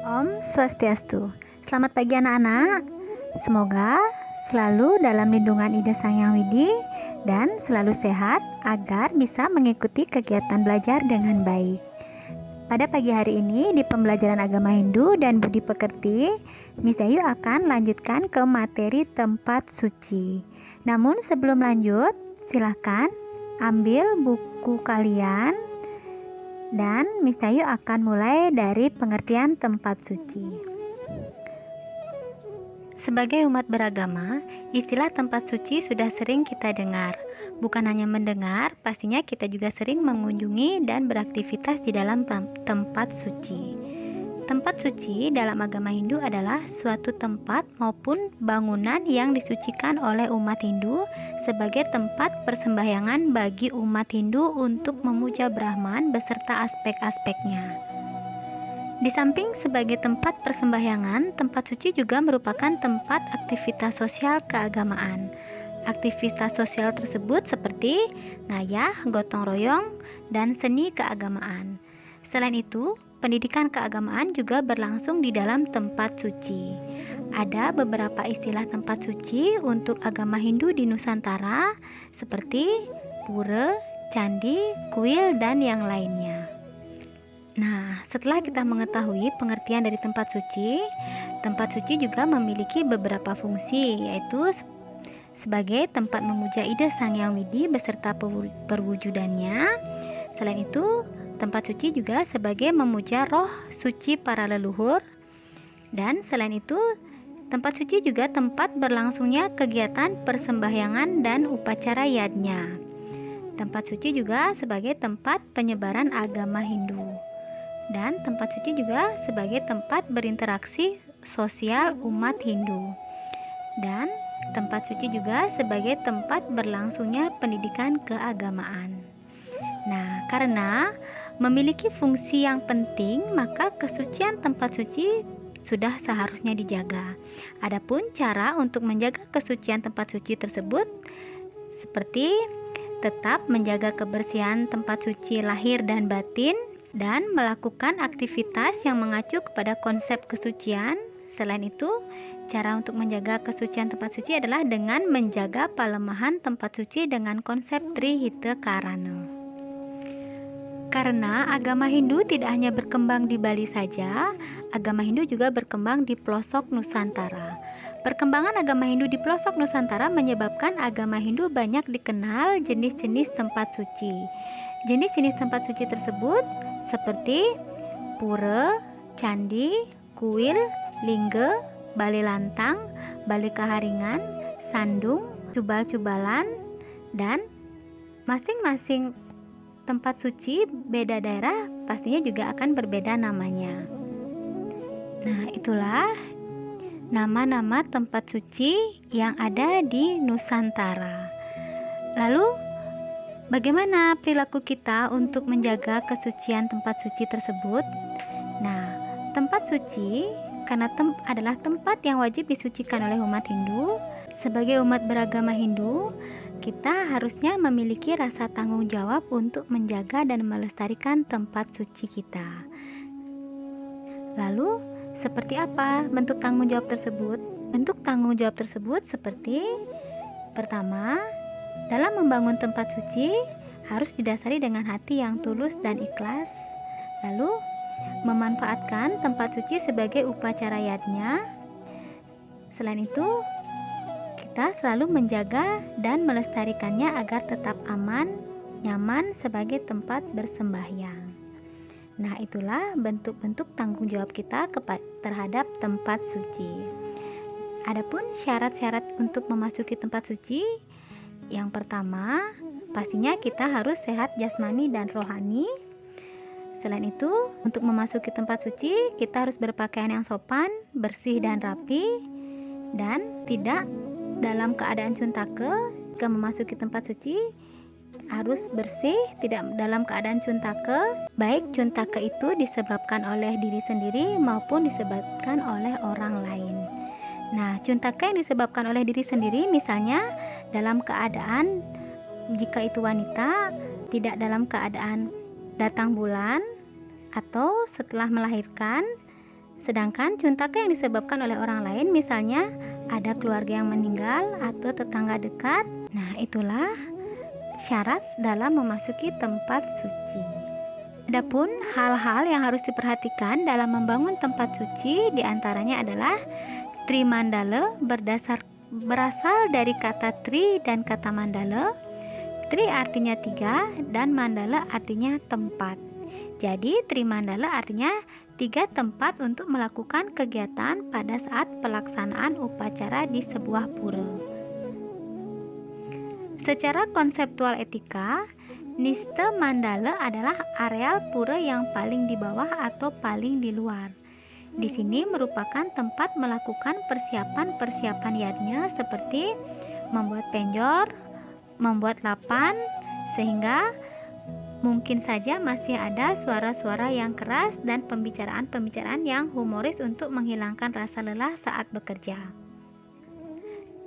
Om Swastiastu. Selamat pagi anak-anak. Semoga selalu dalam lindungan Ida Sang Hyang Widi dan selalu sehat agar bisa mengikuti kegiatan belajar dengan baik. Pada pagi hari ini di pembelajaran agama Hindu dan budi pekerti, Miss Dayu akan lanjutkan ke materi tempat suci. Namun sebelum lanjut, silakan ambil buku kalian dan Miss Dayu akan mulai dari pengertian tempat suci. Sebagai umat beragama, istilah tempat suci sudah sering kita dengar. Bukan hanya mendengar, pastinya kita juga sering mengunjungi dan beraktivitas di dalam tempat suci. Tempat suci dalam agama Hindu adalah suatu tempat maupun bangunan yang disucikan oleh umat Hindu sebagai tempat persembahyangan bagi umat Hindu untuk memuja Brahman beserta aspek-aspeknya. Di samping sebagai tempat persembahyangan, tempat suci juga merupakan tempat aktivitas sosial keagamaan. Aktivitas sosial tersebut seperti ngayah, gotong royong, dan seni keagamaan. Selain itu, pendidikan keagamaan juga berlangsung di dalam tempat suci. Ada beberapa istilah tempat suci untuk agama Hindu di Nusantara seperti pura, candi, kuil, dan yang lainnya. Nah, setelah kita mengetahui pengertian dari tempat suci juga memiliki beberapa fungsi, yaitu sebagai tempat memuja Ida Sang Hyang Widi beserta perwujudannya. Selain itu, tempat suci juga sebagai memuja roh suci para leluhur. Dan selain itu, tempat suci juga tempat berlangsungnya kegiatan persembahyangan dan upacara yadnya. Tempat suci juga sebagai tempat penyebaran agama Hindu. Dan tempat suci juga sebagai tempat berinteraksi sosial umat Hindu. Dan tempat suci juga sebagai tempat berlangsungnya pendidikan keagamaan. Nah, karena memiliki fungsi yang penting, maka kesucian tempat suci sudah seharusnya dijaga. Adapun cara untuk menjaga kesucian tempat suci tersebut seperti tetap menjaga kebersihan tempat suci lahir dan batin dan melakukan aktivitas yang mengacu kepada konsep kesucian. Selain itu, cara untuk menjaga kesucian tempat suci adalah dengan menjaga palemahan tempat suci dengan konsep Trihita Karana. Karena agama Hindu tidak hanya berkembang di Bali saja, agama Hindu juga berkembang di pelosok Nusantara. Perkembangan agama Hindu di pelosok Nusantara menyebabkan agama Hindu banyak dikenal jenis-jenis tempat suci. Jenis-jenis tempat suci tersebut seperti pura, candi, kuil, lingga, bali lantang, bali kaharingan, sandung, cubal-cubalan, dan masing-masing tempat suci beda daerah pastinya juga akan berbeda namanya. Nah, itulah nama-nama tempat suci yang ada di Nusantara. Lalu, bagaimana perilaku kita untuk menjaga kesucian tempat suci tersebut? Nah, tempat suci karena adalah tempat yang wajib disucikan oleh umat Hindu. Sebagai umat beragama Hindu, kita harusnya memiliki rasa tanggung jawab untuk menjaga dan melestarikan tempat suci kita. Lalu, seperti apa bentuk tanggung jawab tersebut? Bentuk tanggung jawab tersebut seperti pertama, dalam membangun tempat suci harus didasari dengan hati yang tulus dan ikhlas. Lalu, memanfaatkan tempat suci sebagai upacara yadnya. Selain itu, kita selalu menjaga dan melestarikannya agar tetap aman, nyaman sebagai tempat bersembahyang. Nah, itulah bentuk-bentuk tanggung jawab kita terhadap tempat suci. Adapun syarat-syarat untuk memasuki tempat suci, yang pertama, pastinya kita harus sehat jasmani dan rohani. Selain itu, untuk memasuki tempat suci, kita harus berpakaian yang sopan, bersih dan rapi, dan tidak dalam keadaan cuntake. Jika memasuki tempat suci, harus bersih, tidak dalam keadaan cuntake. Baik cuntake itu disebabkan oleh diri sendiri maupun disebabkan oleh orang lain. Nah, cuntake yang disebabkan oleh diri sendiri misalnya dalam keadaan, jika itu wanita, tidak dalam keadaan datang bulan, atau setelah melahirkan, Sedangkan cuntake yang disebabkan oleh orang lain, misalnya ada keluarga yang meninggal atau tetangga dekat, nah itulah syarat dalam memasuki tempat suci. Adapun hal-hal yang harus diperhatikan dalam membangun tempat suci diantaranya adalah Trimandala berasal dari kata tri dan kata mandala. Tri artinya 3 dan mandala artinya tempat. Jadi Trimandala artinya 3 tempat untuk melakukan kegiatan pada saat pelaksanaan upacara di sebuah pura. Secara konseptual etika, Nista Mandala adalah areal pura yang paling di bawah atau paling di luar. Di sini merupakan tempat melakukan persiapan-persiapan yadnya seperti membuat penjor, membuat lapan, sehingga mungkin saja masih ada suara-suara yang keras dan pembicaraan-pembicaraan yang humoris untuk menghilangkan rasa lelah saat bekerja.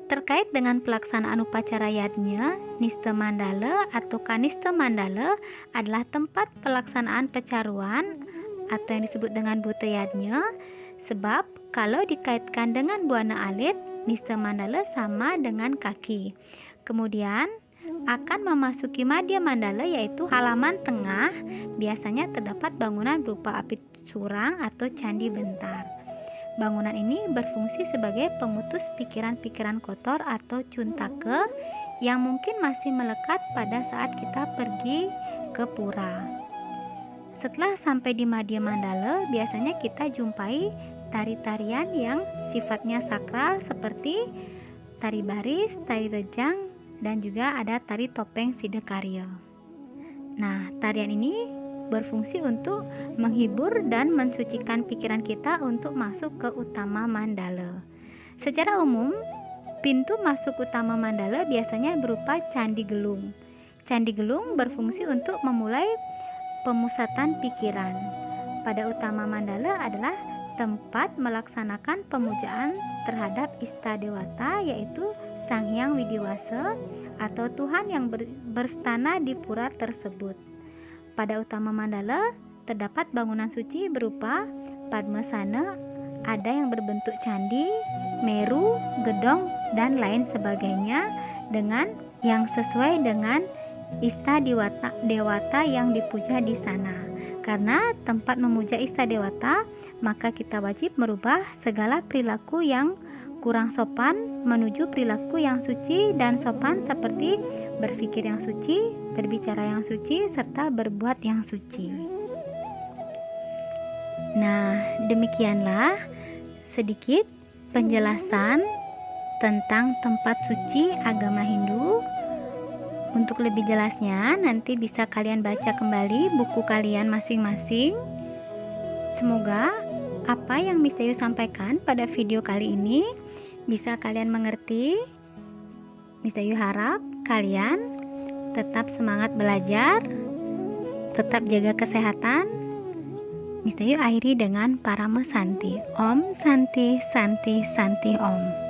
Terkait dengan pelaksanaan upacara yadnya, Nista Mandala atau Kanista Mandala adalah tempat pelaksanaan pecaruan atau yang disebut dengan buta yadnya, sebab kalau dikaitkan dengan buana alit, Nista Mandala sama dengan kaki. Kemudian akan memasuki Madhya Mandala, yaitu halaman tengah, biasanya terdapat bangunan berupa api surang atau candi bentar. Bangunan ini berfungsi sebagai pemutus pikiran-pikiran kotor atau cuntake yang mungkin masih melekat pada saat kita pergi ke pura. Setelah sampai di Madhya Mandala, biasanya kita jumpai tari-tarian yang sifatnya sakral seperti tari baris, tari rejang, dan juga ada tari topeng Siddhakarya. Nah, tarian ini berfungsi untuk menghibur dan mensucikan pikiran kita untuk masuk ke utama mandala. Secara umum, pintu masuk utama mandala biasanya berupa Candi Gelung. Candi Gelung berfungsi untuk memulai pemusatan pikiran. Pada utama mandala adalah tempat melaksanakan pemujaan terhadap Ista Dewata, yaitu Sang Hyang Widiwasa atau Tuhan yang berstana di pura tersebut. Pada utama mandala terdapat bangunan suci berupa Padmasana, ada yang berbentuk candi, meru, gedong, dan lain sebagainya dengan yang sesuai dengan Ista Dewata yang dipuja di sana. Karena tempat memuja Ista Dewata, maka kita wajib merubah segala perilaku yang kurang sopan menuju perilaku yang suci dan sopan, seperti berpikir yang suci, berbicara yang suci, serta berbuat yang suci. Nah, demikianlah sedikit penjelasan tentang tempat suci agama Hindu. Untuk lebih jelasnya, nanti bisa kalian baca kembali buku kalian masing-masing. Semoga apa yang Miss Ayu sampaikan pada video kali ini bisa kalian mengerti. Miss Ayu harap kalian tetap semangat belajar, tetap jaga kesehatan. Miss Ayu akhiri dengan Parama Santi. Om Santi Santi Santi Om.